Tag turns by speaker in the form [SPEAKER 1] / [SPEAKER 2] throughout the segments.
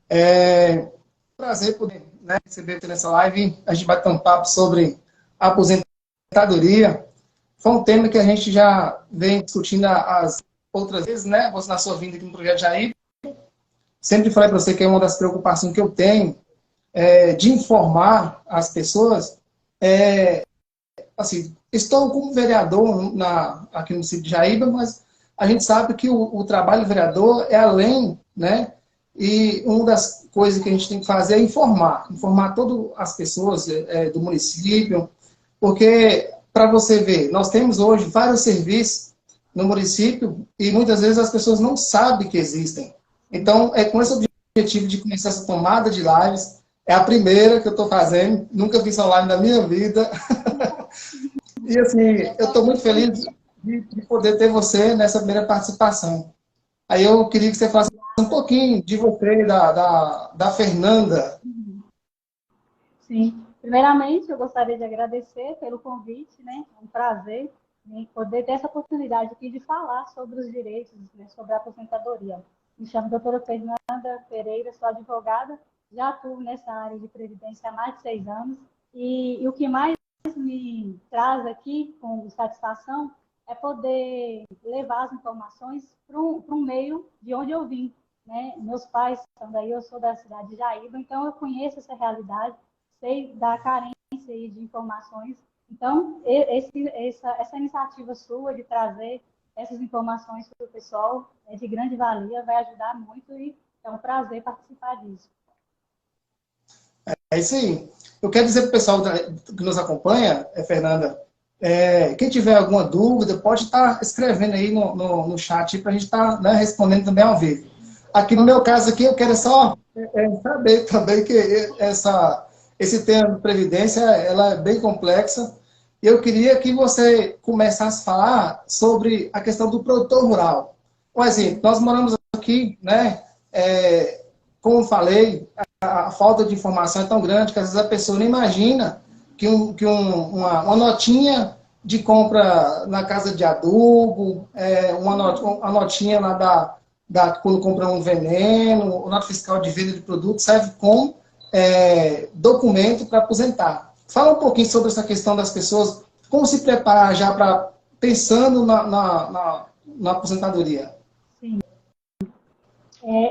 [SPEAKER 1] É prazer poder, né, receber você nessa live. A gente vai ter um papo sobre aposentadoria. Foi um tema que a gente já vem discutindo as outras vezes, né? Você na sua vinda aqui no Projeto Jair. Sempre falei para você que é uma das preocupações que eu tenho de informar as pessoas. Assim, estou como vereador aqui no município de Jaíba, mas a gente sabe que o trabalho do vereador é além, né? E uma das coisas que a gente tem que fazer é informar todas as pessoas do município, porque, para você ver, nós temos hoje vários serviços no município e muitas vezes as pessoas não sabem que existem. Então, é com esse objetivo de começar essa tomada de lives. É a primeira que eu estou fazendo, nunca fiz uma live na minha vida. E assim, eu estou muito feliz de poder ter você nessa primeira participação. Aí eu queria que você falasse um pouquinho de você, da Fernanda.
[SPEAKER 2] Sim. Primeiramente, eu gostaria de agradecer pelo convite, né? É um prazer, né, poder ter essa oportunidade aqui de falar sobre os direitos, né, sobre a aposentadoria. Me chamo doutora Fernanda Pereira, sou advogada, já atuo nessa área de previdência há mais de 6 anos, e o que mais me traz aqui com satisfação é poder levar as informações para um meio de onde eu vim, né? Meus pais são daí, eu sou da cidade de Jaíba, então eu conheço essa realidade, sei da carência de informações. Então, essa iniciativa sua de trazer essas informações para o pessoal é de grande valia, vai ajudar muito e é um prazer participar disso.
[SPEAKER 1] É isso aí. Eu quero dizer para o pessoal que nos acompanha, Fernanda, quem tiver alguma dúvida, pode estar escrevendo aí no chat para a gente estar, né, respondendo também ao vivo. Aqui no meu caso aqui, eu quero só saber também que esse tema de previdência ela é bem complexa. E eu queria que você começasse a falar sobre a questão do produtor rural. Por exemplo, nós moramos aqui, né? Como falei, a falta de informação é tão grande que às vezes a pessoa não imagina que uma notinha de compra na casa de adubo, uma notinha lá quando compra um veneno, o nota fiscal de venda de produto serve como documento para aposentar. Fala um pouquinho sobre essa questão das pessoas, como se preparar já para pensando na aposentadoria.
[SPEAKER 2] Sim.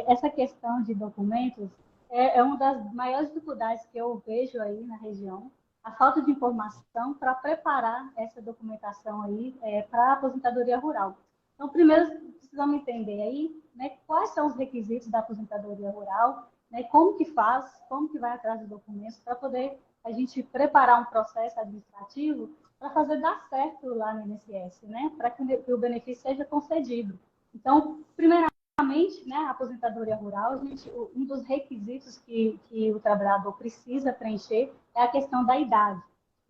[SPEAKER 2] Essa questão de documentos é uma das maiores dificuldades que eu vejo aí na região, a falta de informação para preparar essa documentação aí para a aposentadoria rural. Então, primeiro, precisamos entender aí, né, quais são os requisitos da aposentadoria rural, né, como que faz, como que vai atrás dos documentos, para poder a gente preparar um processo administrativo para fazer dar certo lá no INSS, né, para que o benefício seja concedido. Então, primeiramente, né, a aposentadoria rural, um dos requisitos que o trabalhador precisa preencher é a questão da idade.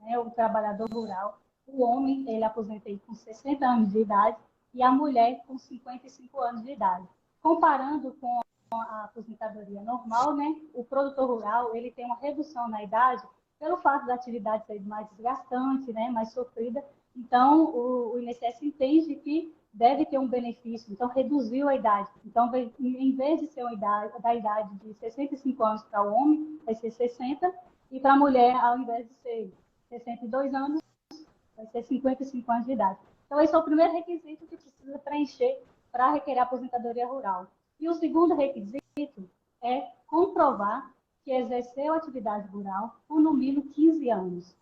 [SPEAKER 2] Né? O trabalhador rural, o homem, ele aposenta com 60 anos de idade e a mulher com 55 anos de idade. Comparando com a aposentadoria normal, né, o produtor rural ele tem uma redução na idade pelo fato da atividade ser mais desgastante, né, mais sofrida. Então, o INSS entende que deve ter um benefício, então reduziu a idade. Então, em vez de ser da idade de 65 anos para o homem, vai ser 60, e para a mulher, ao invés de ser 62 anos, vai ser 55 anos de idade. Então, esse é o primeiro requisito que precisa preencher para requerer a aposentadoria rural. E o segundo requisito é comprovar que exerceu atividade rural por no mínimo 15 anos.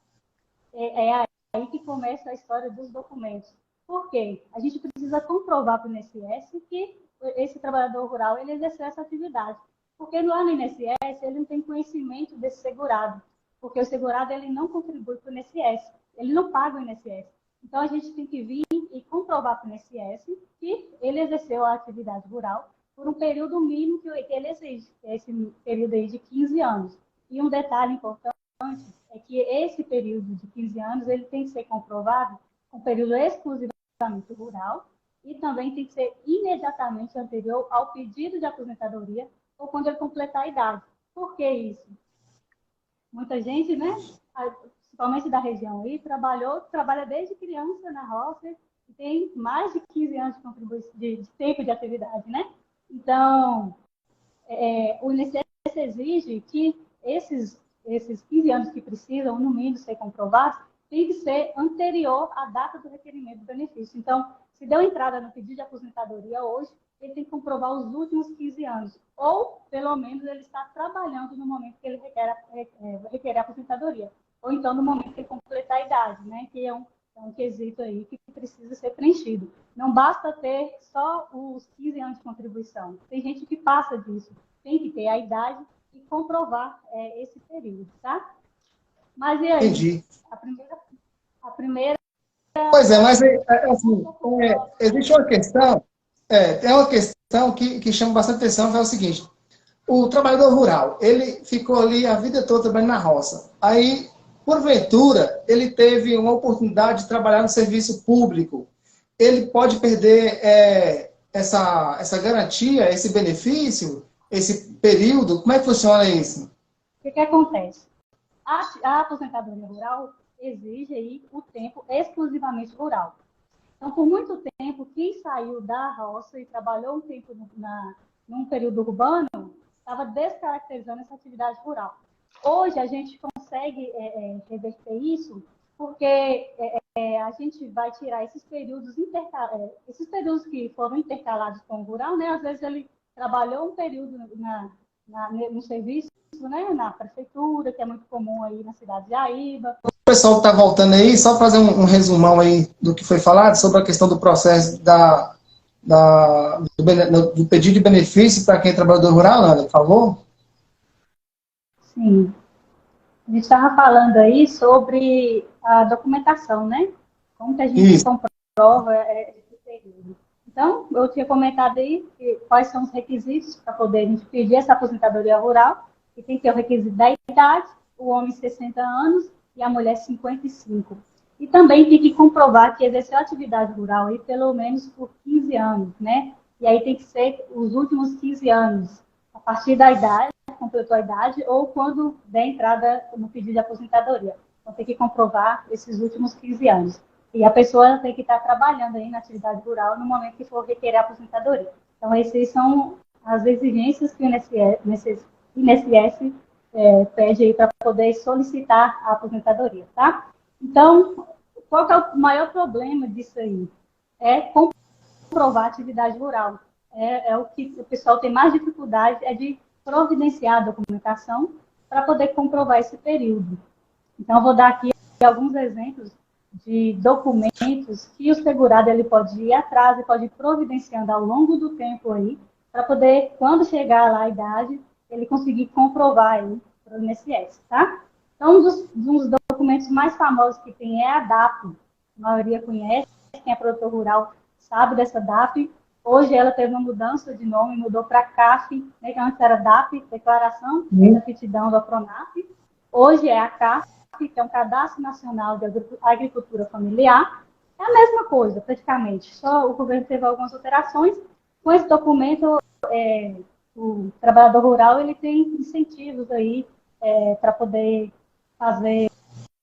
[SPEAKER 2] É aí que começa a história dos documentos. Por quê? A gente precisa comprovar para o INSS que esse trabalhador rural ele exerceu essa atividade. Porque lá no INSS ele não tem conhecimento desse segurado. Porque o segurado ele não contribui para o INSS. Ele não paga o INSS. Então a gente tem que vir e comprovar para o INSS que ele exerceu a atividade rural por um período mínimo que ele exige, que é esse período aí de 15 anos. E um detalhe importante é que esse período de 15 anos ele tem que ser comprovado um período exclusivamente rural e também tem que ser imediatamente anterior ao pedido de aposentadoria ou quando ele completar a idade. Por que isso? Muita gente, né, principalmente da região aí, trabalha desde criança na roça e tem mais de 15 anos de tempo de atividade, né? Então, o INSS INSS exige que esses 15 anos que precisam, no mínimo, ser comprovados, tem que ser anterior à data do requerimento do benefício. Então, se deu entrada no pedido de aposentadoria hoje, ele tem que comprovar os últimos 15 anos. Ou, pelo menos, ele está trabalhando no momento que ele requer a aposentadoria. Ou então, no momento que ele completar a idade, né? Que é um quesito aí que precisa ser preenchido. Não basta ter só os 15 anos de contribuição. Tem gente que passa disso. Tem que ter a idade e comprovar esse período, tá? Mas e aí?
[SPEAKER 1] Entendi.
[SPEAKER 2] A primeira...
[SPEAKER 1] Pois é, mas assim, existe uma questão, é uma questão que chama bastante atenção, que é o seguinte: o trabalhador rural, ele ficou ali a vida toda trabalhando na roça. Aí, porventura, ele teve uma oportunidade de trabalhar no serviço público. Ele pode perder essa garantia, esse benefício, esse período? Como é que funciona isso?
[SPEAKER 2] O que acontece? A aposentadoria rural exige aí o tempo exclusivamente rural. Então, por muito tempo, quem saiu da roça e trabalhou um tempo num período urbano, estava descaracterizando essa atividade rural. Hoje, a gente consegue reverter isso porque a gente vai tirar esses períodos que foram intercalados com o rural, né? Às vezes ele trabalhou um período no serviço, né? Na prefeitura, que é muito comum aí na cidade de Jaíba.
[SPEAKER 1] O pessoal que está voltando aí, só fazer um resumão aí do que foi falado sobre a questão do processo do pedido de benefício para quem é trabalhador rural, Ana, por favor.
[SPEAKER 2] Sim. A gente estava falando aí sobre a documentação, né? Como que a gente comprova esse período. Então, eu tinha comentado aí quais são os requisitos para poder a gente pedir essa aposentadoria rural, que tem que ter o requisito da idade, o homem 60 anos e a mulher 55. E também tem que comprovar que exerceu atividade rural aí pelo menos por 15 anos, né? E aí tem que ser os últimos 15 anos, a partir da idade, completou a idade, ou quando der entrada no pedido de aposentadoria. Então tem que comprovar esses últimos 15 anos. E a pessoa tem que estar trabalhando aí na atividade rural no momento que for requerer a aposentadoria. Então essas são as exigências que o INSS pede aí para poder solicitar a aposentadoria, tá? Então, qual que é o maior problema disso aí? É comprovar a atividade rural. É o que o pessoal tem mais dificuldade, é de providenciar a documentação para poder comprovar esse período. Então, eu vou dar aqui alguns exemplos de documentos que o segurado ele pode ir atrás e pode ir providenciando ao longo do tempo aí, para poder, quando chegar lá a idade, ele conseguir comprovar aí para o INSS, tá? Então, um dos documentos mais famosos que tem é a DAP. A maioria conhece, quem é produtor rural sabe dessa DAP. Hoje ela teve uma mudança de nome, mudou para CAF, né, que antes era DAP, Declaração de Aptidão da PRONAF. Hoje é a CAF, que é um Cadastro Nacional de Agricultura Familiar. É a mesma coisa, praticamente. Só o governo teve algumas alterações. Com esse documento, o trabalhador rural ele tem incentivos aí para poder fazer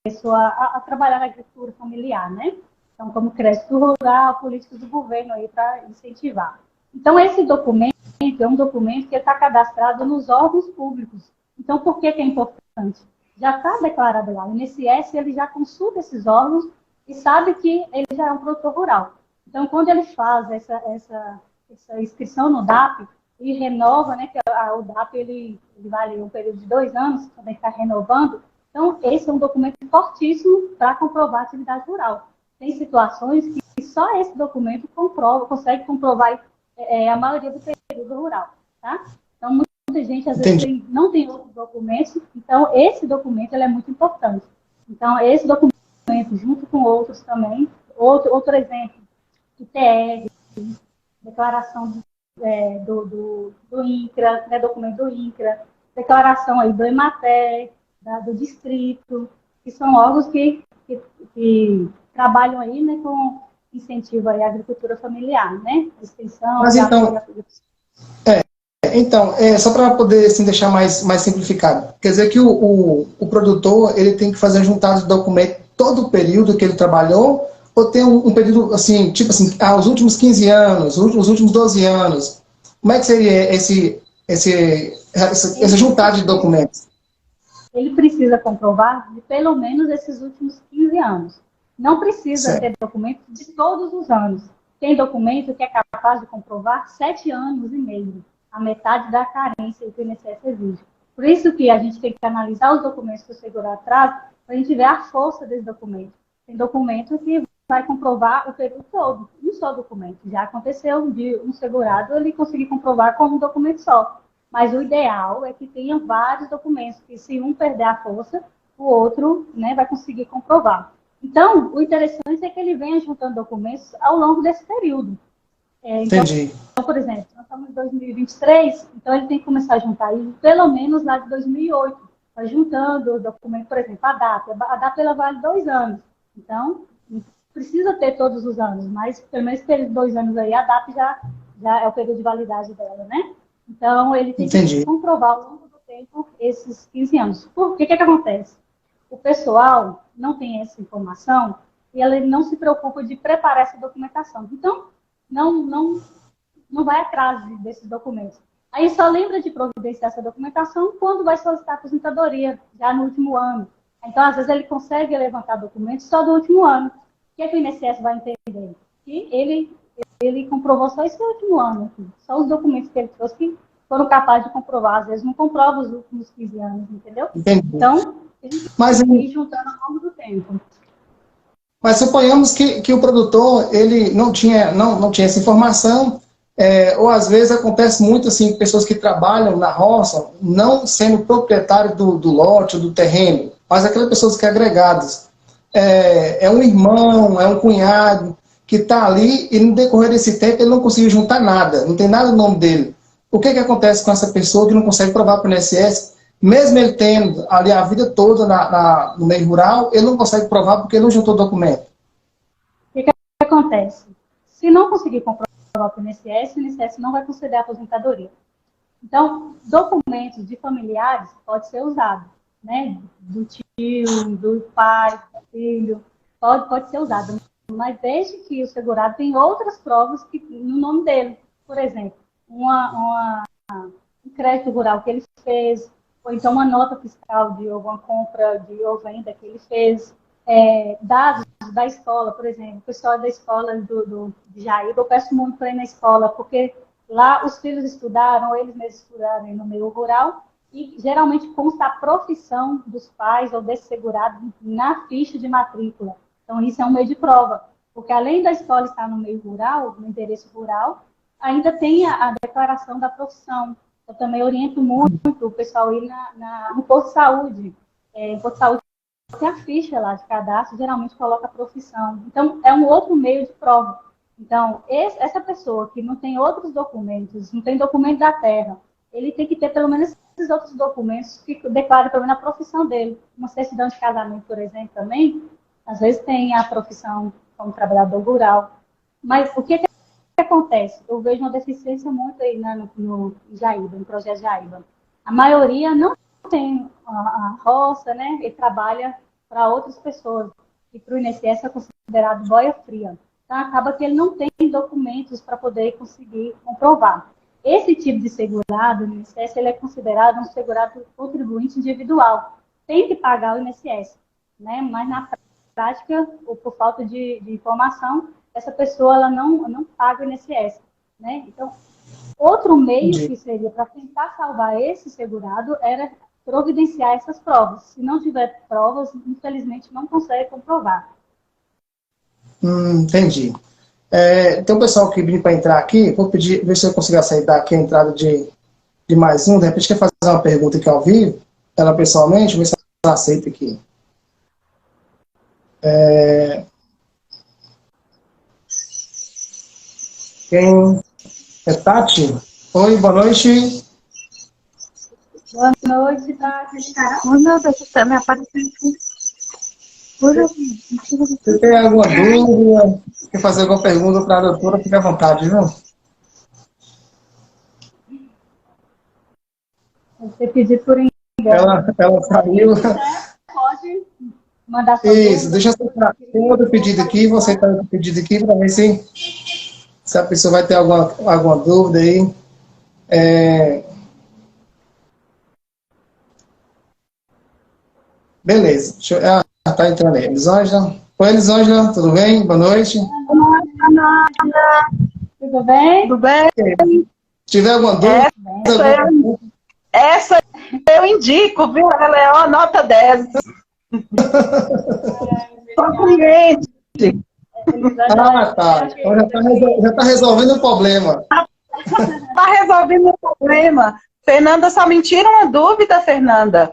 [SPEAKER 2] a trabalhar na agricultura familiar, né? Então, como crédito rural, políticas do governo aí para incentivar. Então, esse documento é um documento que está cadastrado nos órgãos públicos. Então, por que é importante? Já está declarado lá. O INSS ele já consulta esses órgãos e sabe que ele já é um produtor rural. Então, quando ele faz essa inscrição no DAP e renova, né, que o DAP ele vale um período de 2 anos, também está renovando. Então, esse é um documento fortíssimo para comprovar a atividade rural. Tem situações que só esse documento consegue comprovar a maioria do período rural, tá? Então, muita gente, às vezes, não tem outros documentos, então, esse documento ele é muito importante. Então, esse documento, junto com outros também, outro exemplo, ITR, declaração do INCRA, né, documento do INCRA, declaração aí do EMATER, do distrito, que são órgãos que trabalham aí, né, com incentivo aí à agricultura familiar, né? Extensão.
[SPEAKER 1] Mas então, só para poder assim, deixar mais simplificado, quer dizer que o produtor ele tem que fazer juntar os documentos todo o período que ele trabalhou, ou tem um período assim, tipo assim, os últimos 15 anos, os últimos 12 anos. Como é que seria essa juntar de documentos?
[SPEAKER 2] Ele precisa comprovar de pelo menos esses últimos 15 anos. Não precisa ter documento de todos os anos. Tem documento que é capaz de comprovar 7 anos e meio, a metade da carência que o INSS exige. Por isso que a gente tem que analisar os documentos que o segurado traz, para a gente ver a força desse documento. Tem documento que vai comprovar o período todo, um só documento. Já aconteceu de um segurado ele conseguir comprovar com um documento só. Mas o ideal é que tenha vários documentos, que se um perder a força, o outro, né, vai conseguir comprovar. Então, o interessante é que ele venha juntando documentos ao longo desse período.
[SPEAKER 1] Entendi.
[SPEAKER 2] Então, por exemplo, nós estamos em 2023, então ele tem que começar a juntar aí, pelo menos lá de 2008. Vai juntando os documentos, por exemplo, a data. A data ela vale 2 anos. Então, não precisa ter todos os anos, mas pelo menos pelos 2 anos aí, a data já é o período de validade dela, né? Então, ele tem que comprovar ao longo do tempo esses 15 anos. Por que que acontece? O pessoal não tem essa informação e ele não se preocupa de preparar essa documentação. Então, não vai atrás desses documentos. Aí só lembra de providenciar essa documentação quando vai solicitar a aposentadoria, já no último ano. Então, às vezes, ele consegue levantar documentos só do último ano. O que é que o INSS vai entender? Que ele comprovou só esse último ano aqui. Só os documentos que ele trouxe que foram capazes de comprovar. Às vezes, não comprova os últimos 15 anos, entendeu?
[SPEAKER 1] Entendi.
[SPEAKER 2] Então, ele tem que ir juntando ao longo do tempo.
[SPEAKER 1] Mas suponhamos que o produtor ele não tinha essa informação, ou às vezes acontece muito assim, pessoas que trabalham na roça, não sendo proprietário do lote, do terreno, mas aquelas pessoas que agregadas. É um irmão, é um cunhado que está ali e no decorrer desse tempo ele não conseguiu juntar nada, não tem nada no nome dele. O que acontece com essa pessoa que não consegue provar para o INSS? Mesmo ele tendo ali a vida toda no meio rural, ele não consegue provar porque ele não juntou documento.
[SPEAKER 2] O que acontece? Se não conseguir comprovar para o INSS não vai conceder a aposentadoria. Então, documentos de familiares pode ser usado, né? Do tio, do pai, do filho, pode ser usado. Mas desde que o segurado tem outras provas no nome dele. Por exemplo, um crédito rural que ele fez, ou então uma nota fiscal de alguma compra ou venda que ele fez, dados da escola, por exemplo, o pessoal da escola de Jaíba, eu peço muito para ir na escola, porque lá os filhos estudaram, ou eles mesmos estudaram no meio rural, e geralmente consta a profissão dos pais ou desse segurado na ficha de matrícula. Então, isso é um meio de prova, porque além da escola estar no meio rural, no endereço rural, ainda tem a declaração da profissão. Eu também oriento muito o pessoal ir no posto de saúde. O posto de saúde tem a ficha lá de cadastro, geralmente coloca a profissão. Então, é um outro meio de prova. Então, essa pessoa que não tem outros documentos, não tem documento da terra, ele tem que ter pelo menos esses outros documentos que declarem pelo menos a profissão dele. Uma certidão de casamento, por exemplo, também, às vezes tem a profissão como trabalhador rural. Mas o que acontece? Eu vejo uma deficiência muito aí no Jaíba, no projeto Jaíba. A maioria não tem a roça, né? Ele trabalha para outras pessoas. E para o INSS é considerado boia fria. Então, acaba que ele não tem documentos para poder conseguir comprovar. Esse tipo de segurado, no INSS, ele é considerado um segurado contribuinte individual. Tem que pagar o INSS, né? Mas na prática, ou por falta de informação, essa pessoa ela não paga o INSS, né? Então, outro meio que seria para tentar salvar esse segurado era providenciar essas provas. Se não tiver provas, infelizmente não consegue comprovar.
[SPEAKER 1] Entendi. Tem um pessoal que vem para entrar aqui, vou pedir, ver se eu consigo aceitar aqui a entrada de mais um, de repente quer fazer uma pergunta aqui ao vivo, ela pessoalmente, ver se ela aceita aqui. Quem é Tati? Oi, boa noite.
[SPEAKER 2] Boa noite, Tati.
[SPEAKER 3] Oh, meu Deus, está me aparecendo aqui.
[SPEAKER 1] Se tem alguma dúvida, quer fazer alguma pergunta para a doutora, fique à vontade, viu?
[SPEAKER 2] Você pediu por engano.
[SPEAKER 1] Ela saiu.
[SPEAKER 2] Pode mandar sua
[SPEAKER 1] Isso, deixa eu aceitar. Tem outro pedido aqui, vou aceitar outro pedido aqui para ver se a pessoa vai ter alguma dúvida aí. Beleza. Tá entrando aí. Elisângela. Oi, Elisângela, tudo bem? Boa noite.
[SPEAKER 2] Tudo bem?
[SPEAKER 3] Tudo bem?
[SPEAKER 1] Se tiver alguma dúvida...
[SPEAKER 3] Essa eu indico, viu? Ela é uma nota 10. Compreende.
[SPEAKER 1] Tá. Então já está resolvendo o problema.
[SPEAKER 3] Está resolvendo o problema. Fernanda, só me tira uma dúvida, Fernanda.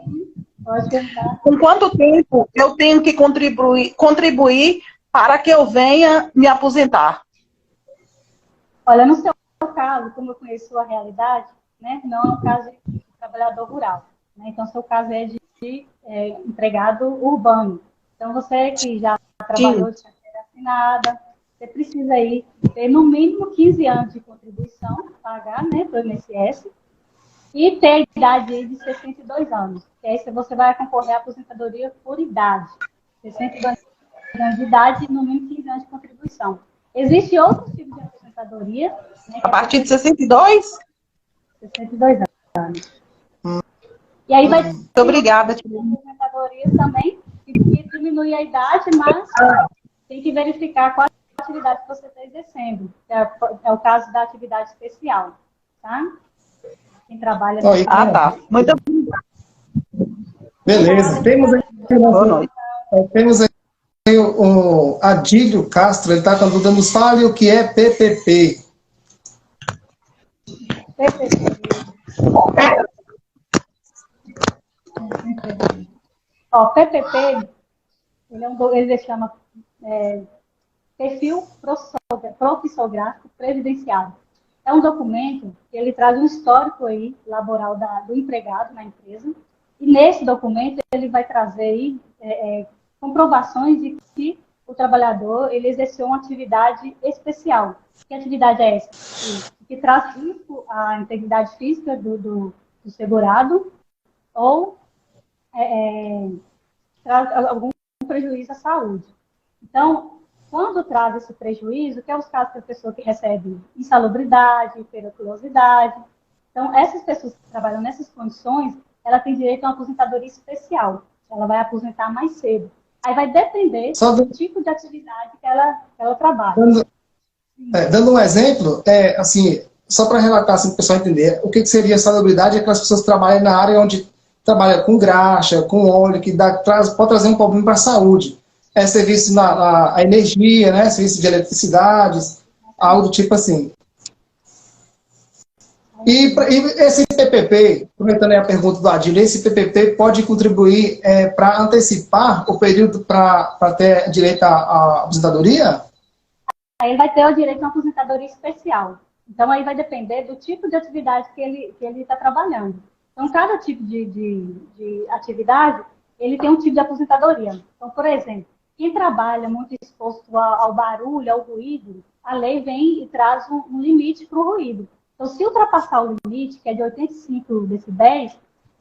[SPEAKER 2] Pode perguntar.
[SPEAKER 3] Com quanto tempo eu tenho que contribuir para que eu venha me aposentar?
[SPEAKER 2] Olha, no seu caso, como eu conheço a realidade, né, não é um caso de trabalhador rural. Né? Então, seu caso é de empregado urbano. Então, você que já trabalhou de carteira assinada, você precisa aí ter no mínimo 15 anos de contribuição, pagar, né, para o INSS, e ter a idade aí de 62 anos. Que aí você vai concorrer à aposentadoria por idade. 62 anos de idade e no mínimo 15 anos de contribuição. Existe outro tipo de aposentadoria. Né,
[SPEAKER 3] a partir de 62?
[SPEAKER 2] 62 anos. E aí vai ter
[SPEAKER 3] Muito obrigada.
[SPEAKER 2] aposentadoria também, que diminui a idade, mas tem que verificar qual atividade que você está exercendo. É o caso da atividade especial. Tá? Quem trabalha...
[SPEAKER 3] tá. Muito obrigada.
[SPEAKER 1] Beleza. Temos aí o Adílio Castro, ele está com a dúvida, nos fale o que é PPP.
[SPEAKER 2] PPP, ele chama Perfil Profissográfico Previdenciário. É um documento que ele traz um histórico aí, laboral do empregado na empresa, e nesse documento ele vai trazer aí, comprovações de que o trabalhador ele exerceu uma atividade especial. Que atividade é essa? Que traz risco à integridade física do segurado ou traz algum prejuízo à saúde. Então, quando traz esse prejuízo, que é os casos da pessoa que recebe insalubridade, periculosidade. Então, essas pessoas que trabalham nessas condições, ela tem direito a uma aposentadoria especial. Ela vai aposentar mais cedo. Aí vai depender do tipo de atividade que ela trabalha.
[SPEAKER 1] Dando um exemplo, assim, só para relatar, assim, para o pessoal entender, o que seria salubridade é aquelas pessoas que trabalham na área onde trabalha com graxa, com óleo, que pode trazer um problema para a saúde. Serviço na energia, né? Serviço de eletricidade, algo do tipo assim. E esse PPP, aproveitando a pergunta do Adílio, esse PPP pode contribuir para antecipar o período para ter direito à aposentadoria?
[SPEAKER 2] Aí ele vai ter o direito a uma aposentadoria especial. Então, aí vai depender do tipo de atividade que ele está trabalhando. Então, cada tipo de atividade, ele tem um tipo de aposentadoria. Então, por exemplo, quem trabalha muito exposto ao barulho, ao ruído, a lei vem e traz um limite para o ruído. Então, se ultrapassar o limite, que é de 85 decibéis,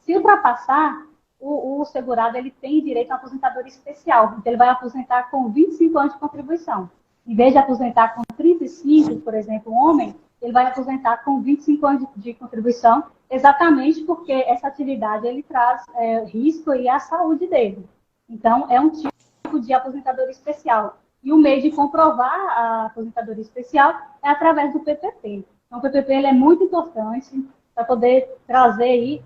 [SPEAKER 2] se ultrapassar, o segurado ele tem direito a uma aposentadoria especial. Então, ele vai aposentar com 25 anos de contribuição. Em vez de aposentar com 35, por exemplo, um homem, ele vai aposentar com 25 anos de contribuição, exatamente porque essa atividade ele traz risco aí à saúde dele. Então, é um tipo de aposentadoria especial. E o meio de comprovar a aposentadoria especial é através do PPP. Então, o PPP ele é muito importante para poder trazer aí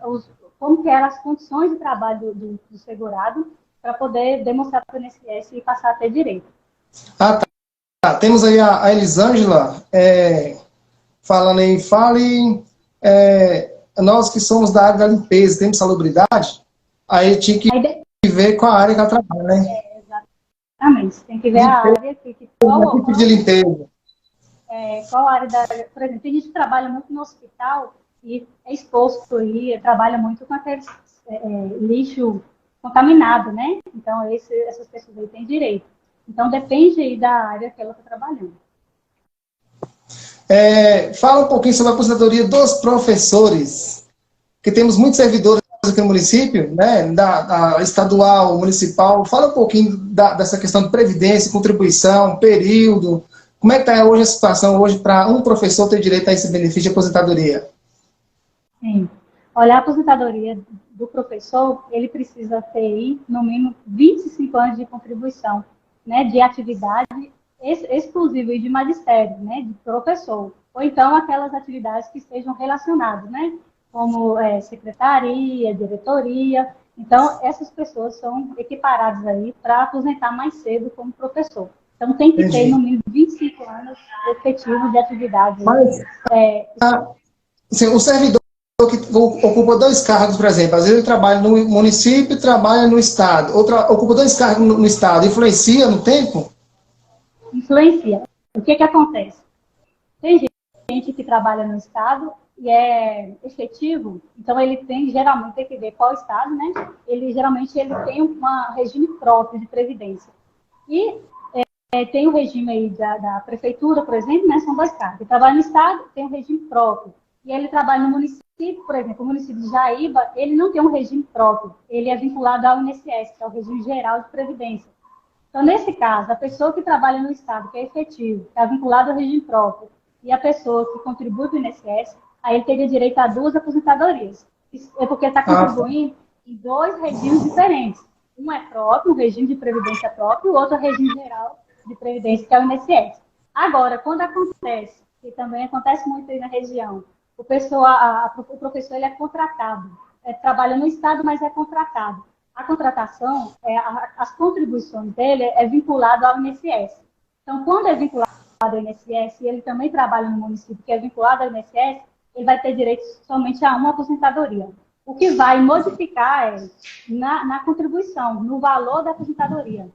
[SPEAKER 2] como que eram as condições de trabalho do segurado, para poder demonstrar para o INSS e passar a ter direito.
[SPEAKER 1] Tá. Temos aí a Elisângela falando aí, nós que somos da área da limpeza, temos salubridade, aí tinha que ver qual a área que ela trabalha, né?
[SPEAKER 2] Exatamente, tem que ver a área qual
[SPEAKER 1] tipo de limpeza.
[SPEAKER 2] Qual área por exemplo, tem gente que trabalha muito no hospital e é exposto aí, trabalha muito com aquele lixo contaminado, né? Então, essas pessoas aí têm direito. Então, depende aí da área que ela está trabalhando.
[SPEAKER 1] Fala um pouquinho sobre a aposentadoria dos professores, que temos muitos servidores aqui no município, né, da estadual, municipal. Fala um pouquinho dessa questão de previdência, contribuição, período. Como é que está hoje a situação hoje para um professor ter direito a esse benefício de aposentadoria?
[SPEAKER 2] Sim. Olha, a aposentadoria do professor, ele precisa ter aí, no mínimo 25 anos de contribuição, né, de atividade exclusiva e de magistério, né, de professor. Ou então aquelas atividades que estejam relacionadas, né, como secretaria, diretoria. Então, essas pessoas são equiparadas aí para aposentar mais cedo como professor. Então, tem que ter, no mínimo, 25 anos efetivos de atividade.
[SPEAKER 1] Mas, assim, o servidor que ocupa 2 cargos, por exemplo, às vezes ele trabalha no município e trabalha no estado, ocupa 2 cargos no estado, influencia no tempo?
[SPEAKER 2] Influencia. O que acontece? Tem gente que trabalha no estado e é efetivo, então ele geralmente tem que ver qual estado, né? Geralmente ele tem um regime próprio de previdência. E tem o regime aí da prefeitura, por exemplo, né? São 2 cargos. Ele trabalha no estado, tem um regime próprio. E ele trabalha no município, por exemplo, o município de Jaíba, ele não tem um regime próprio. Ele é vinculado ao INSS, que é o Regime Geral de Previdência. Então, nesse caso, a pessoa que trabalha no estado, que é efetivo, está vinculado ao regime próprio, e a pessoa que contribui para o INSS, aí ele teria direito a 2 aposentadorias. Isso é porque está contribuindo em 2 regimes diferentes. Um é próprio, um regime de previdência próprio, o outro é o regime geral de previdência, que é o INSS. Agora, quando acontece, que também acontece muito aí na região, o professor ele é contratado, trabalha no estado, mas é contratado. A contratação, as contribuições dele é vinculado ao INSS. Então, quando é vinculado ao INSS e ele também trabalha no município que é vinculado ao INSS, ele vai ter direito somente a uma aposentadoria. O que vai modificar na contribuição, no valor da aposentadoria.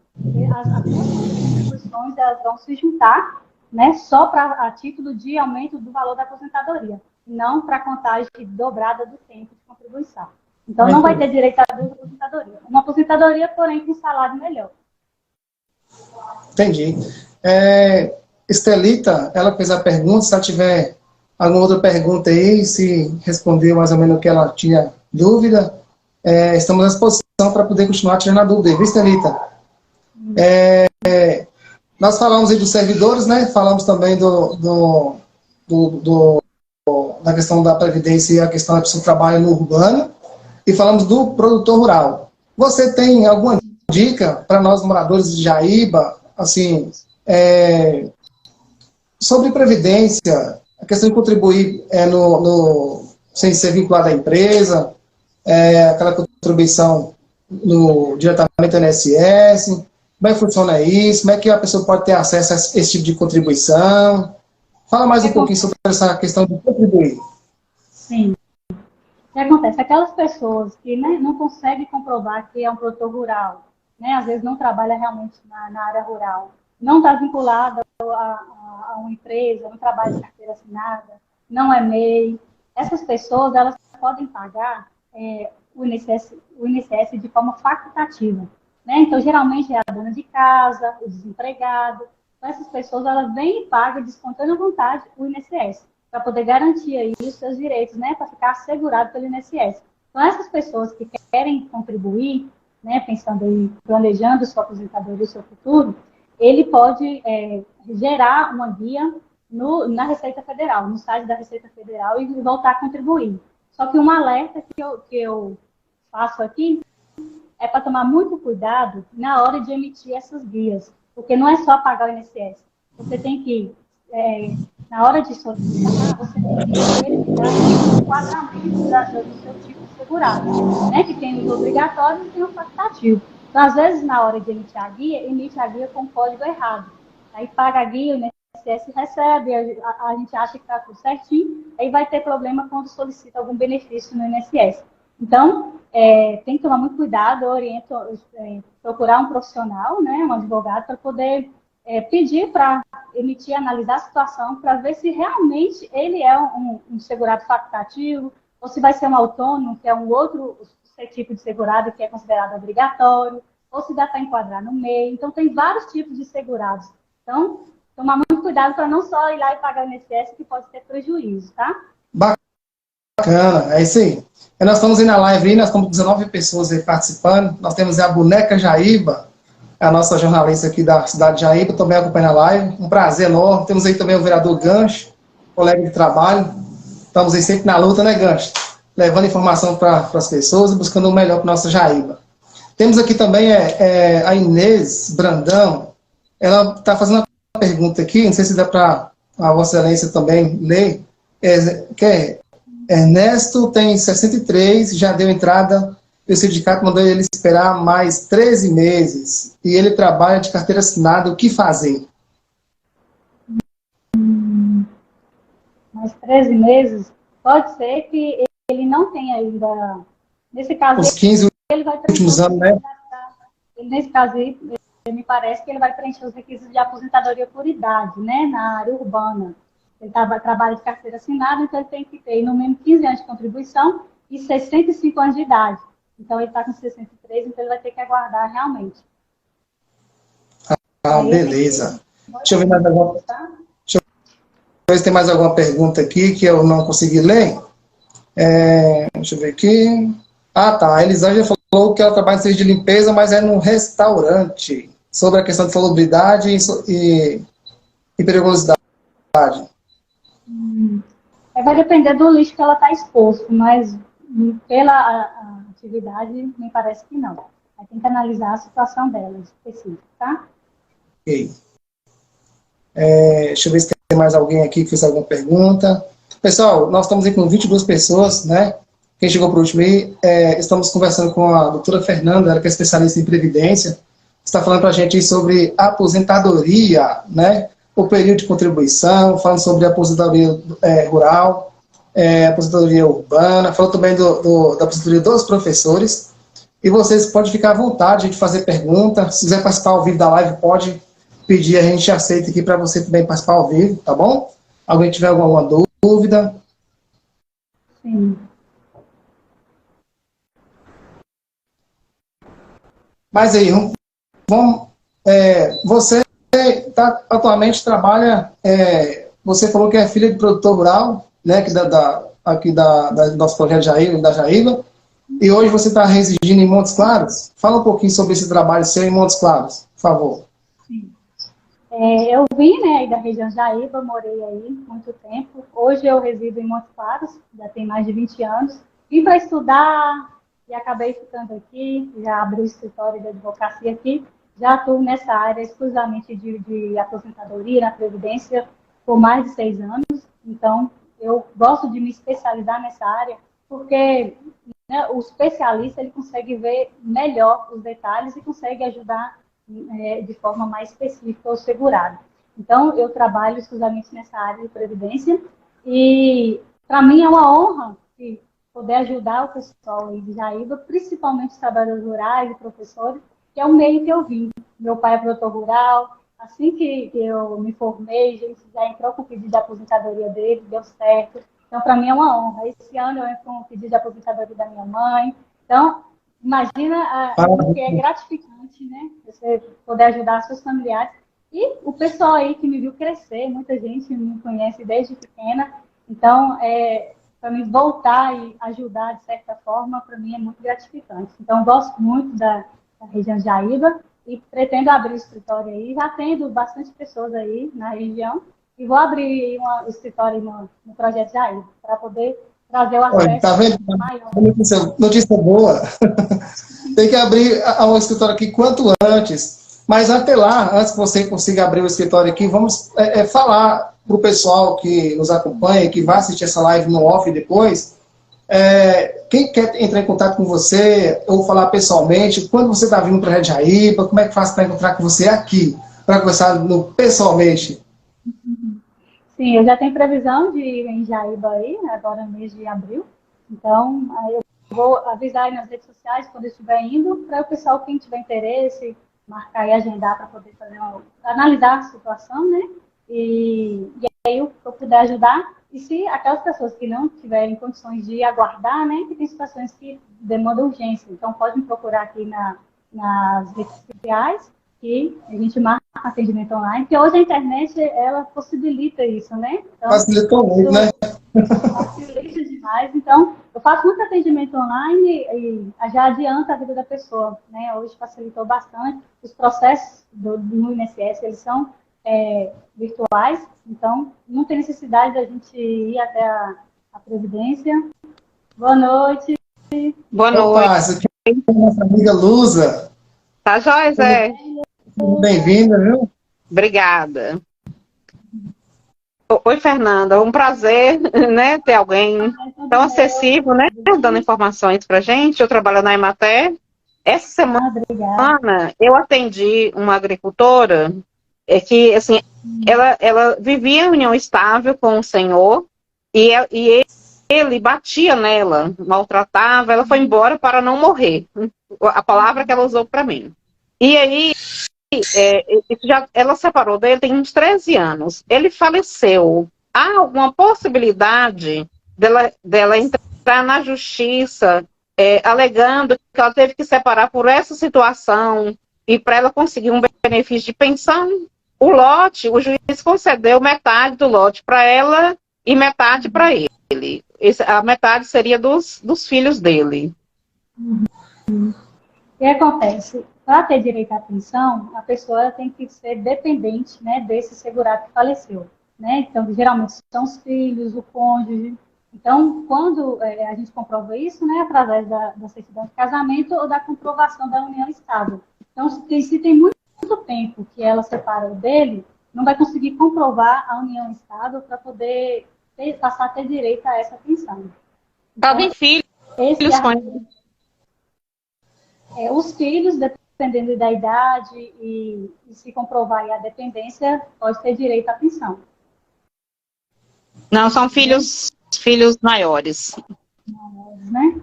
[SPEAKER 2] As contribuições elas vão se juntar, né, só a título de aumento do valor da aposentadoria, não para contagem dobrada do tempo de contribuição. Então, não vai ter direito a 2 aposentadorias. Uma aposentadoria, porém, com salário melhor.
[SPEAKER 1] Entendi. Estelita, ela fez a pergunta, se ela tiver alguma outra pergunta aí, se respondeu mais ou menos o que ela tinha dúvida, estamos à disposição para poder continuar tirando a dúvida aí, viu, Estelita? Nós falamos aí dos servidores, né? Falamos também da questão da previdência e a questão da pessoa que trabalha no urbano, e falamos do produtor rural. Você tem alguma dica para nós, moradores de Jaíba, assim, sobre previdência, a questão de contribuir sem ser vinculado à empresa, aquela contribuição diretamente ao INSS, como é que funciona isso, como é que a pessoa pode ter acesso a esse tipo de contribuição? Fala mais um pouquinho sobre essa questão de contribuir.
[SPEAKER 2] Sim. O que acontece? Aquelas pessoas que, né, não conseguem comprovar que é um produtor rural, né, às vezes não trabalha realmente na área rural, não está vinculada a uma empresa, não trabalha de carteira assinada, não é MEI. Essas pessoas, elas podem pagar o INSS de forma facultativa. Né? Então, geralmente é a dona de casa, o desempregado. Então, essas pessoas, elas vêm e pagam de espontânea vontade o INSS, para poder garantir aí os seus direitos, né? Para ficar assegurado pelo INSS. Então, essas pessoas que querem contribuir, né, pensando em planejando sua aposentadoria e seu futuro, ele pode gerar uma guia na Receita Federal, no site da Receita Federal, e voltar a contribuir. Só que um alerta que eu faço aqui é para tomar muito cuidado na hora de emitir essas guias, porque não é só pagar o INSS. Você tem que, na hora de solicitar, você tem que verificar o enquadramento do seu tipo de segurado, né? Que tem os obrigatórios e tem o facultativo. Então, às vezes, na hora de emitir a guia, emite a guia com código errado. Aí paga a guia, o INSS recebe, a gente acha que está tudo certinho, aí vai ter problema quando solicita algum benefício no INSS. Então, tem que tomar muito cuidado, eu oriento procurar um profissional, né, um advogado, para poder pedir para emitir, analisar a situação, para ver se realmente ele é um segurado facultativo, ou se vai ser um autônomo, que é um outro tipo de segurado que é considerado obrigatório, ou se dá para enquadrar no meio. Então, tem vários tipos de segurados. Então, tomar muito cuidado para não só ir lá e pagar o INSS, que pode ter prejuízo, tá?
[SPEAKER 1] Bacana, é isso aí. Nós estamos aí na live, nós estamos com 19 pessoas aí participando. Nós temos a Boneca Jaíba, a nossa jornalista aqui da cidade de Jaíba, também acompanha a live. Um prazer enorme. Temos aí também o vereador Gancho, colega de trabalho. Estamos aí sempre na luta, né, Gancho? levando informação para as pessoas e buscando o melhor para nossa Jaíba. Temos aqui também a Inês Brandão. Ela está fazendo uma pergunta aqui, não sei se dá para a Vossa Excelência também ler. Ernesto tem 63, já deu entrada, e o sindicato mandou ele esperar mais 13 meses, e ele trabalha de carteira assinada, o que fazer?
[SPEAKER 2] Mais 13 meses, pode ser que ele não tenha ainda, nesse caso,
[SPEAKER 1] os 15
[SPEAKER 2] ele vai
[SPEAKER 1] últimos anos, né?
[SPEAKER 2] Nesse caso, me parece que ele vai preencher os requisitos de aposentadoria por idade, né, na área urbana. Ele trabalha de carteira assinada, então ele tem que ter no mínimo 15 anos de contribuição e 65 anos de idade. Então ele está com 63, então ele vai ter que aguardar realmente.
[SPEAKER 1] Beleza. Deixa eu ver mais alguma... Deixa eu ver se tem mais alguma pergunta aqui que eu não consegui ler. Deixa eu ver aqui. Tá. A Elisângela falou que ela trabalha em serviço de limpeza, mas é num restaurante. Sobre a questão de salubridade e perigosidade.
[SPEAKER 2] Vai depender do lixo que ela está exposto, mas pela atividade, me parece que não. Aí tem que analisar a situação dela específica, tá?
[SPEAKER 1] Ok. Deixa eu ver se tem mais alguém aqui que fez alguma pergunta. Pessoal, nós estamos aí com 22 pessoas, né? Quem chegou por último aí, estamos conversando com a doutora Fernanda, ela que é especialista em previdência, está falando para a gente sobre aposentadoria, né? O período de contribuição, falando sobre a aposentadoria rural, aposentadoria urbana, falou também da aposentadoria dos professores. E vocês podem ficar à vontade de fazer pergunta. Se quiser participar ao vivo da live, pode pedir, a gente aceita aqui para você também participar ao vivo, tá bom? Alguém tiver alguma dúvida?
[SPEAKER 2] Sim.
[SPEAKER 1] Mas aí, você atualmente trabalha, você falou que é filha de produtor rural, né, aqui do nosso projeto Jaíba, da Jaíba, e hoje você está residindo em Montes Claros. Fala um pouquinho sobre esse trabalho seu em Montes Claros, por favor.
[SPEAKER 2] Sim. Eu vim, né, aí da região Jaíba, morei aí muito tempo. Hoje eu resido em Montes Claros, já tem mais de 20 anos. Vim para estudar e acabei ficando aqui, já abri o escritório de advocacia aqui. Já atuo nessa área exclusivamente de aposentadoria, na Previdência, por mais de 6 anos. Então, eu gosto de me especializar nessa área, porque, né, o especialista ele consegue ver melhor os detalhes e consegue ajudar de forma mais específica o segurado. Então, eu trabalho exclusivamente nessa área de Previdência e, para mim, é uma honra poder ajudar o pessoal aí de Jaíba, principalmente os trabalhadores rurais e professores, que é o meio que eu vim. Meu pai é produtor rural, assim que eu me formei, a gente já entrou com o pedido de aposentadoria dele, deu certo. Então, para mim é uma honra. Esse ano eu entro com o pedido de aposentadoria da minha mãe. Então, imagina o que é gratificante, né? Você poder ajudar seus familiares. E o pessoal aí que me viu crescer, muita gente me conhece desde pequena. Então, para mim voltar e ajudar de certa forma, para mim é muito gratificante. Então, gosto muito da região de Jaíba e pretendo abrir o escritório aí. Já tendo bastante pessoas aí na região e vou abrir um escritório no projeto Jaíba para poder trazer o acesso.
[SPEAKER 1] Tá vendo?
[SPEAKER 2] Maior.
[SPEAKER 1] Notícia boa. Tem que abrir um escritório aqui quanto antes. Mas até lá, antes que você consiga abrir o escritório aqui, vamos falar para o pessoal que nos acompanha, que vai assistir essa live no off depois, quem quer entrar em contato com você ou falar pessoalmente, quando você está vindo para a Red Jaíba, como é que faz para encontrar com você aqui, para conversar pessoalmente?
[SPEAKER 2] Sim, eu já tenho previsão de ir em Jaíba aí, agora no mês de abril. Então, aí eu vou avisar aí nas redes sociais quando eu estiver indo, para o pessoal, quem tiver interesse, marcar e agendar para poder analisar a situação, né? E aí eu puder ajudar. E se aquelas pessoas que não tiverem condições de aguardar, né? Que tem situações que demandam urgência. Então, pode me procurar aqui nas redes sociais, que a gente marca atendimento online, porque hoje a internet, ela possibilita isso, né? Então,
[SPEAKER 1] facilitou muito, né?
[SPEAKER 2] Facilita demais. Então, eu faço muito atendimento online e já adianta a vida da pessoa, né? Hoje facilitou bastante. Os processos no INSS, eles são virtuais, então não tem necessidade da gente ir até a Previdência Boa noite.
[SPEAKER 4] Boa noite.
[SPEAKER 1] Opa, essa aqui é a nossa amiga Lusa.
[SPEAKER 4] Tá jóia, Zé?
[SPEAKER 1] Bem-vinda, viu?
[SPEAKER 4] Obrigada. Oi, Fernanda. Um prazer, né, ter alguém tão acessível, né, dando informações pra gente. Eu trabalho na Emater. Essa semana eu atendi uma agricultora que, assim, ela vivia em união estável com o senhor e ele batia nela, maltratava, ela foi embora para não morrer. A palavra que ela usou para mim. E aí, ela separou dele tem uns 13 anos. Ele faleceu. Há alguma possibilidade dela entrar na justiça, alegando que ela teve que separar por essa situação e para ela conseguir um benefício de pensão? O lote, o juiz concedeu metade do lote para ela e metade para ele. A metade seria dos filhos dele.
[SPEAKER 2] O que acontece? Para ter direito à pensão, a pessoa tem que ser dependente, né, desse segurado que faleceu. Né? Então, geralmente são os filhos, o cônjuge. Então, quando a gente comprova isso, né, através da certidão de casamento ou da comprovação da união estável. Então, se tem muito tempo que ela separou dele, não vai conseguir comprovar a união estável para poder passar a ter direito a essa pensão.
[SPEAKER 4] Então, tem filhos
[SPEAKER 2] os filhos, dependendo da idade e se comprovar a dependência, pode ter direito à pensão.
[SPEAKER 4] Não, são filhos maiores.
[SPEAKER 2] Né?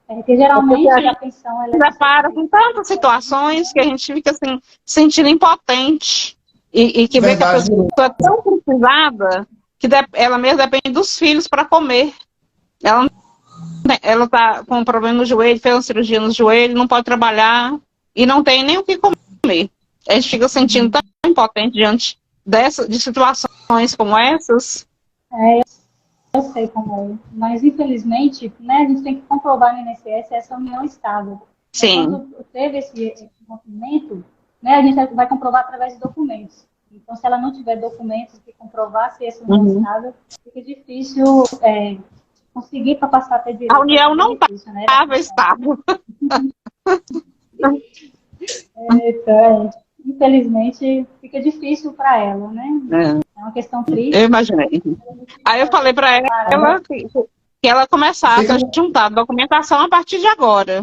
[SPEAKER 2] Porque geralmente a pensão... Ela
[SPEAKER 4] depara com tantas situações que a gente fica assim, sentindo impotente e que vê que a pessoa é tão precisada que ela mesma depende dos filhos para comer. Ela está com um problema no joelho, fez uma cirurgia no joelho, não pode trabalhar e não tem nem o que comer. A gente fica sentindo tão impotente diante de situações como essas.
[SPEAKER 2] Eu sei como é. Mas, infelizmente, né, a gente tem que comprovar no INSS essa união estável.
[SPEAKER 4] Sim.
[SPEAKER 2] Quando teve esse rompimento, né, a gente vai comprovar através de documentos. Então, se ela não tiver documentos que comprovasse essa união estável, fica difícil conseguir para passar a ter direito.
[SPEAKER 4] A união não estava estável.
[SPEAKER 2] Infelizmente, fica difícil para ela, né? É uma questão triste.
[SPEAKER 4] Eu imaginei. Aí eu falei para ela que ela começasse a juntar a documentação a partir de agora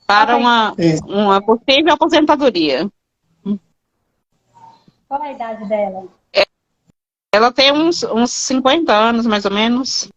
[SPEAKER 4] para uma possível aposentadoria.
[SPEAKER 2] Qual é a idade dela?
[SPEAKER 4] Ela tem uns 50 anos, mais ou menos.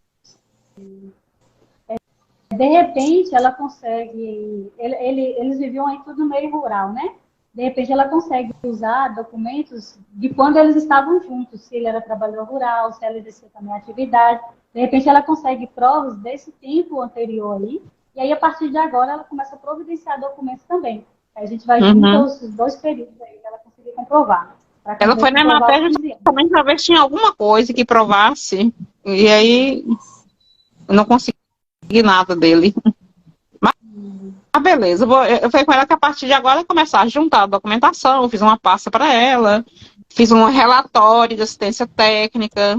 [SPEAKER 2] De repente, ela consegue... Eles viviam aí tudo no meio rural, né? De repente, ela consegue usar documentos de quando eles estavam juntos. Se ele era trabalhador rural, se ela exercia também a atividade. De repente, ela consegue provas desse tempo anterior aí. E aí, a partir de agora, ela começa a providenciar documentos também. Aí a gente vai juntar os dois períodos aí que ela conseguir comprovar.
[SPEAKER 4] Ela foi na matéria justamente para ver se tinha alguma coisa que provasse. E aí, eu não consegui nada dele. Mas, beleza. Eu falei com ela que a partir de agora ela começar a juntar a documentação. Eu fiz uma pasta para ela. Fiz um relatório de assistência técnica.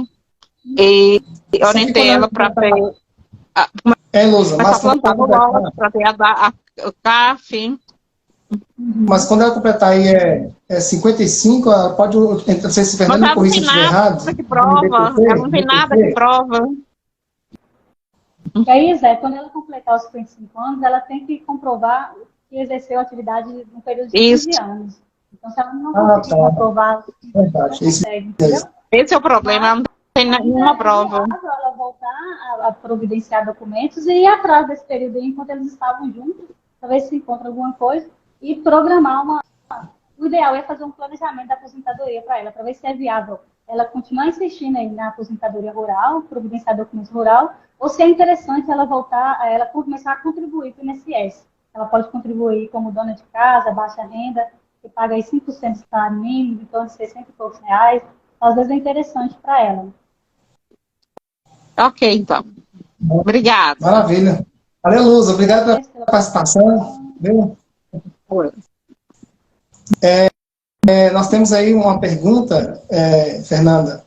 [SPEAKER 4] E orientei ela para ver...
[SPEAKER 1] Lusa, mas
[SPEAKER 4] para ter a CAF.
[SPEAKER 1] Mas quando ela completar aí 55, ela pode... Não sei se Fernando me corrija se estiver errado.
[SPEAKER 4] Ela não tem nada que prova.
[SPEAKER 2] E aí, Zé, quando ela completar os 55 anos, ela tem que comprovar que exerceu atividade no período de 15 anos. Então, se ela não conseguir comprovar, ela consegue, entendeu?
[SPEAKER 4] Esse é o problema, ela não tem nenhuma prova.
[SPEAKER 2] Ela voltar a providenciar documentos e ir atrás desse período aí, enquanto eles estavam juntos, para ver se encontra alguma coisa, e programar O ideal é fazer um planejamento da aposentadoria para ela, para ver se é viável ela continuar insistindo aí na aposentadoria rural, providenciar documentos rural, ou se é interessante ela voltar, ela começar a contribuir para o INSS. Ela pode contribuir como dona de casa, baixa renda, que paga aí 5% de salário mínimo, em torno de 60 e poucos reais. Às vezes é interessante para ela.
[SPEAKER 4] Ok, então. Obrigada.
[SPEAKER 1] Maravilha. Valeu, Luz. Obrigado pela participação. Nós temos aí uma pergunta, Fernanda.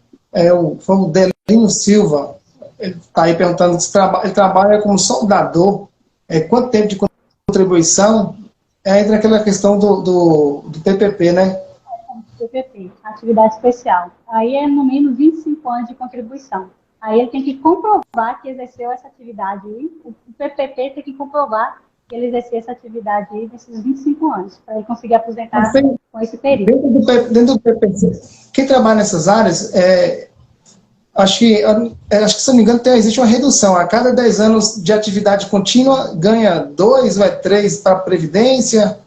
[SPEAKER 1] Foi o Delino Silva. ele está aí perguntando se ele trabalha como soldador, quanto tempo de contribuição, entra aquela questão do PPP, né?
[SPEAKER 2] PPP, atividade especial. Aí é no mínimo 25 anos de contribuição. Aí ele tem que comprovar que exerceu essa atividade aí. O PPP tem que comprovar que ele exerceu essa atividade aí nesses 25 anos, para ele conseguir aposentar com esse período.
[SPEAKER 1] Dentro do PPP, quem trabalha nessas áreas, acho que, se não me engano, existe uma redução. A cada 10 anos de atividade contínua, ganha 2 ou 3 para a Previdência.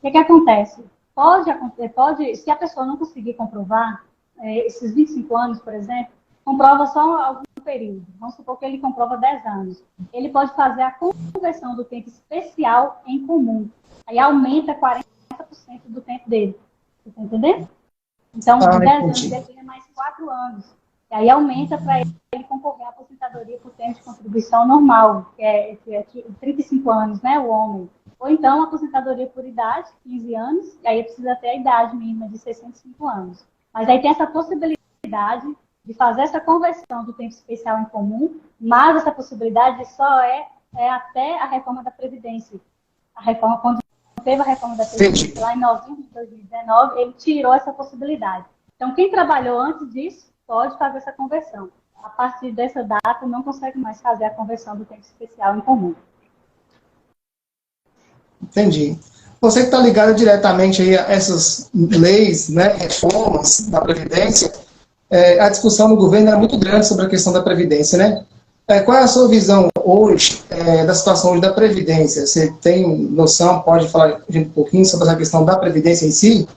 [SPEAKER 2] O que acontece? Pode, se a pessoa não conseguir comprovar esses 25 anos, por exemplo, comprova só algum período. Vamos supor que ele comprova 10 anos. Ele pode fazer a conversão do tempo especial em comum. Aí aumenta 40% do tempo dele. Você está entendendo? Então, de 10 anos, ele ganha mais 4 anos. E aí aumenta para ele concorrer à aposentadoria por tempo de contribuição normal, que é 35 anos, né, o homem. Ou então, aposentadoria por idade, 15 anos, e aí precisa ter a idade mínima de 65 anos. Mas aí tem essa possibilidade de fazer essa conversão do tempo especial em comum, mas essa possibilidade só é até a reforma da Previdência. Quando teve a reforma da Previdência, lá em novembro de 2019, ele tirou essa possibilidade. Então, quem trabalhou antes disso, pode fazer essa conversão. A partir dessa data, não consegue mais fazer a conversão do tempo especial em comum.
[SPEAKER 1] Entendi. Você que está ligado diretamente aí a essas leis, né, reformas da Previdência, a discussão no governo é muito grande sobre a questão da Previdência, né? Qual é a sua visão hoje da situação hoje da Previdência? Você tem noção, pode falar um pouquinho sobre essa questão da Previdência em si?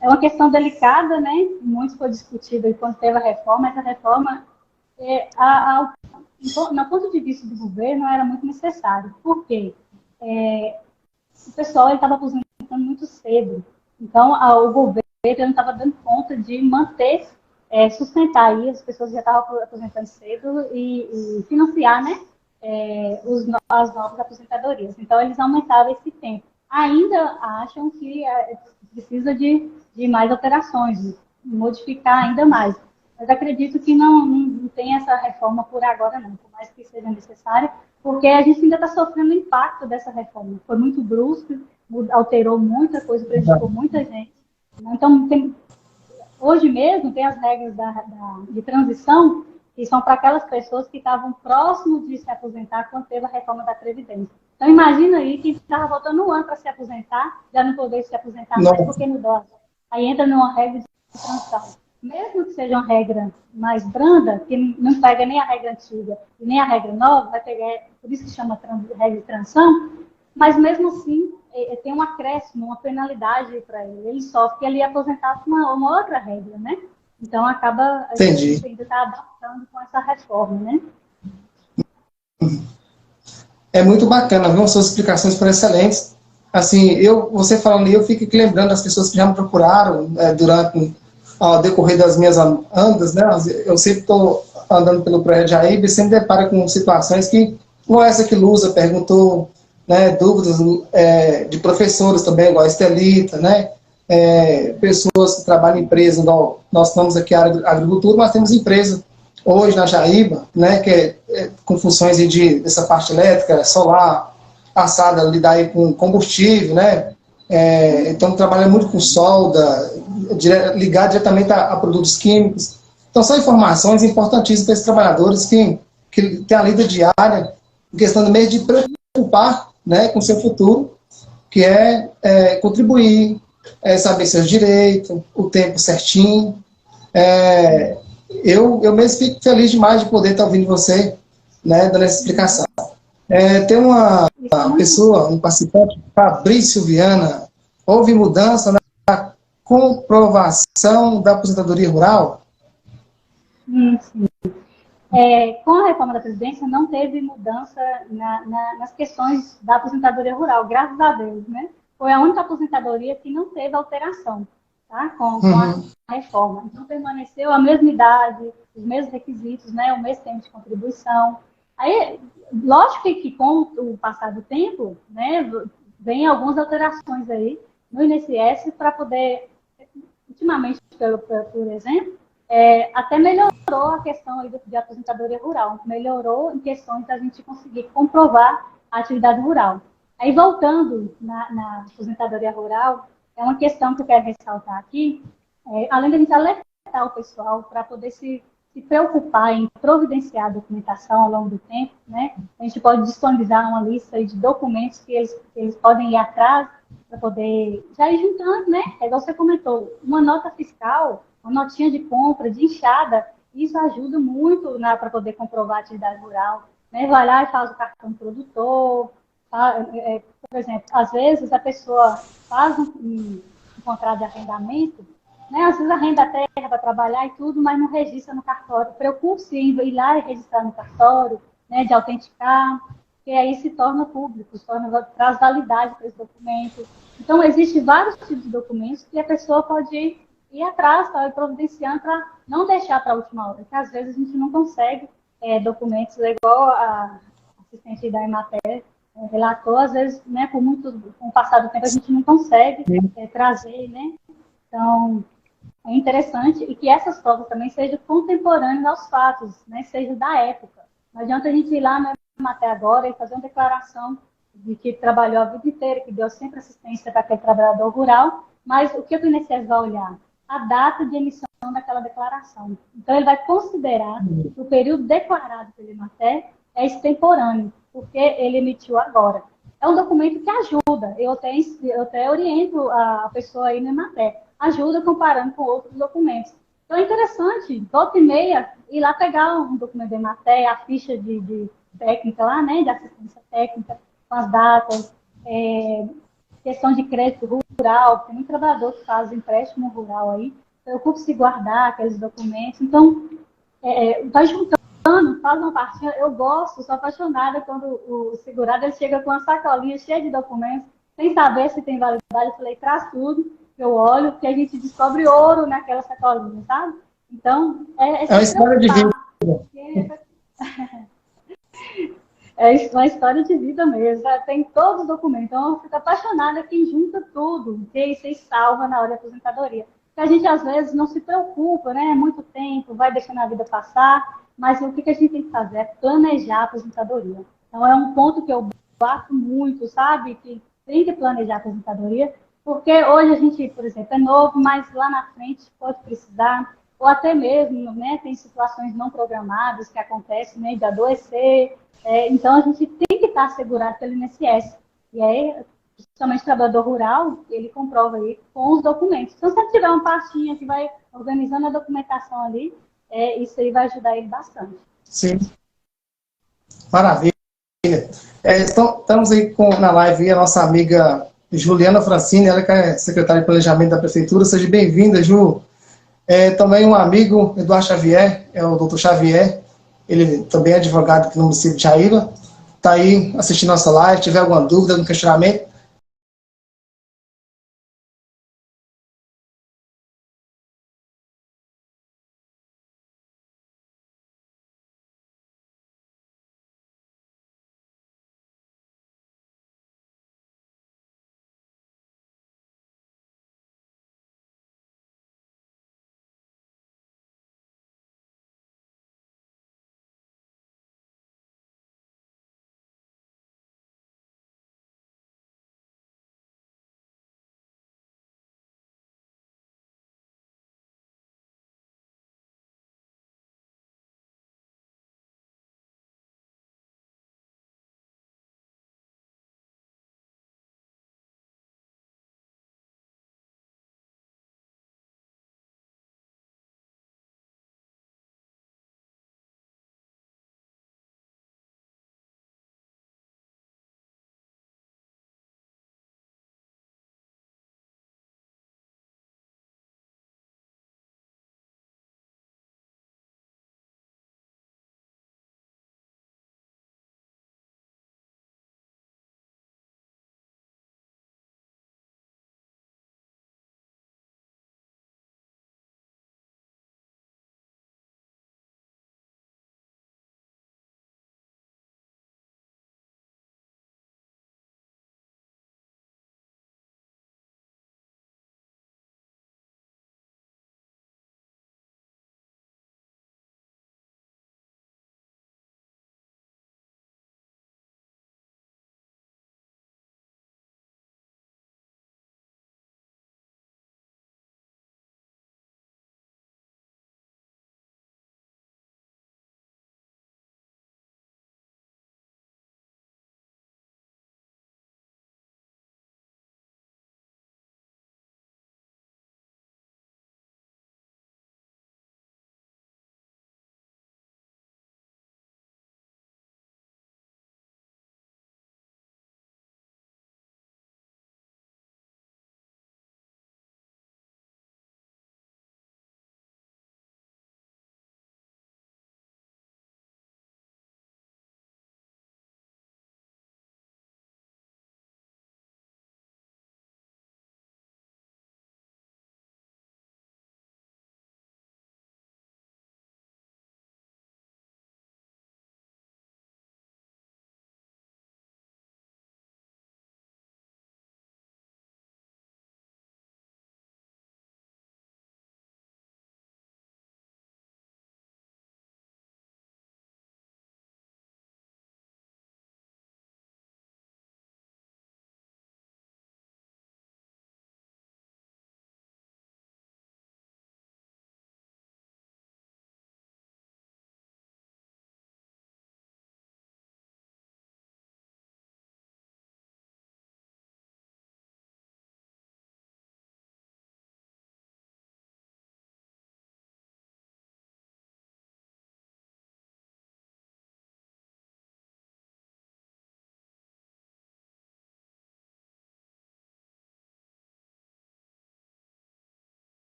[SPEAKER 2] É uma questão delicada, né? Muito foi discutida quando teve a reforma. Essa reforma, no ponto de vista do governo, era muito necessário. Por quê? O pessoal estava aposentando muito cedo. Então, o governo não estava dando conta de manter, sustentar aí, as pessoas já estavam aposentando cedo e financiar, né? As novas aposentadorias. Então, eles aumentaram esse tempo. Ainda acham que precisa de mais alterações, de modificar ainda mais. Mas acredito que não tem essa reforma por agora, não, por mais que seja necessária, porque a gente ainda está sofrendo o impacto dessa reforma. Foi muito brusco, alterou muita coisa, prejudicou muita gente. Então, hoje mesmo, tem as regras de transição, que são para aquelas pessoas que estavam próximos de se aposentar quando teve a reforma da Previdência. Então, imagina aí que estava faltando um ano para se aposentar, já não poder se aposentar mais porque mudou. Aí entra numa regra de transição. Mesmo que seja uma regra mais branda, que não pega nem a regra antiga e nem a regra nova, vai pegar, por isso que chama regra de transição, mas mesmo assim tem um acréscimo, uma penalidade para ele. Ele sofre que ele ia aposentar com uma outra regra, né? Então acaba a gente ainda está adaptando com essa reforma, né?
[SPEAKER 1] É muito bacana, viu? Suas explicações foram excelentes. Assim, você falando aí, eu fico aqui lembrando das pessoas que já me procuraram durante ao decorrer das minhas andas, né? Eu sempre estou andando pelo prédio aí e sempre deparo com situações que, como essa que Lusa perguntou, né? Dúvidas de professores também, igual a Estelita, né? Pessoas que trabalham em empresa, nós estamos aqui na agricultura, mas temos empresa hoje na Jaíba, né? Que com funções dessa parte elétrica, solar, passada, lidar aí com combustível, né? Então trabalha muito com solda, ligado diretamente a produtos químicos. Então são informações importantíssimas para esses trabalhadores que têm a lida diária, em questão do meio de preocupar, né, com o seu futuro, que contribuir, saber seus direitos, o tempo certinho. Eu mesmo fico feliz demais de poder estar ouvindo você, né, dando essa explicação. Tem uma pessoa, um participante, Fabrício Viana, houve mudança na comprovação da aposentadoria rural?
[SPEAKER 2] Sim. Com a reforma da Previdência, não teve mudança nas questões da aposentadoria rural, graças a Deus, né? Foi a única aposentadoria que não teve alteração, tá? Com a reforma. Então, permaneceu a mesma idade, os mesmos requisitos, né? O mesmo tempo de contribuição. Aí, lógico que com o passar do tempo, né, vem algumas alterações aí no INSS para poder, ultimamente, por exemplo, até melhorou a questão aí de aposentadoria rural, melhorou em questões da gente conseguir comprovar a atividade rural. Aí, voltando na aposentadoria rural, é uma questão que eu quero ressaltar aqui, além de a gente alertar o pessoal para poder se preocupar em providenciar a documentação ao longo do tempo, né? A gente pode disponibilizar uma lista aí de documentos que eles podem ir atrás para poder já ir juntando, né? É igual você comentou, uma nota fiscal, uma notinha de compra, de enxada, isso ajuda muito para poder comprovar a atividade rural, né? Vai lá e faz o cartão produtor, por exemplo, às vezes a pessoa faz um contrato de arrendamento, né? Às vezes arrenda a terra para trabalhar e tudo, mas não registra no cartório. Preocupe-se em ir lá e registrar no cartório, né? De autenticar, que aí se torna público, traz validade para esse documento. Então, existem vários tipos de documentos que a pessoa pode ir atrás, tá, providenciando para não deixar para a última hora, porque às vezes a gente não consegue documentos, igual a assistente da Emater relatou, às vezes, né, com o passar do tempo, a gente não consegue trazer, né? Então, é interessante e que essas provas também sejam contemporâneas aos fatos, né, sejam da época. Não adianta a gente ir lá na Emater agora e fazer uma declaração de que trabalhou a vida inteira, que deu sempre assistência para aquele trabalhador rural, mas o que o INSS vai olhar? A data de emissão daquela declaração. Então, ele vai considerar que o período declarado pelo Emater é extemporâneo, porque ele emitiu agora. É um documento que ajuda, eu até oriento a pessoa aí no Emater, ajuda comparando com outros documentos. Então, é interessante, volta e meia, ir lá pegar um documento do Emater, a ficha de técnica lá, né, de assistência técnica, com as datas, questão de crédito rural, tem muito trabalhador que faz empréstimo rural aí, preocupe-se em guardar aqueles documentos. Então, vai juntando, faz uma partinha. Eu gosto, sou apaixonada quando o segurado ele chega com uma sacolinha cheia de documentos, sem saber se tem validade. Eu falei, traz tudo, eu olho, porque a gente descobre ouro naquela sacolinha, sabe? Então, é uma
[SPEAKER 1] história de vida.
[SPEAKER 2] É uma história de vida mesmo, tem todos os documentos. Então, eu fico apaixonada quem junta tudo, que você salva na hora da aposentadoria. Porque a gente, às vezes, não se preocupa, né? É muito tempo, vai deixando a vida passar, mas o que a gente tem que fazer é planejar a aposentadoria. Então, é um ponto que eu bato muito, sabe? Que tem que planejar a aposentadoria, porque hoje a gente, por exemplo, é novo, mas lá na frente pode precisar, ou até mesmo, né? Tem situações não programadas que acontecem, né? De adoecer. Então, a gente tem que estar assegurado pelo INSS. E aí, principalmente o trabalhador rural, ele comprova aí com os documentos. Então, se ele tiver uma pastinha que vai organizando a documentação ali, isso aí vai ajudar ele bastante.
[SPEAKER 1] Sim. Maravilha. Estamos aí na live aí, a nossa amiga Juliana Francini, ela que é secretária de Planejamento da Prefeitura. Seja bem-vinda, Ju. Também um amigo, Eduardo Xavier, é o doutor Xavier. Ele também é advogado aqui no município de Jaíba. Está aí assistindo nossa live. Se tiver alguma dúvida, algum questionamento,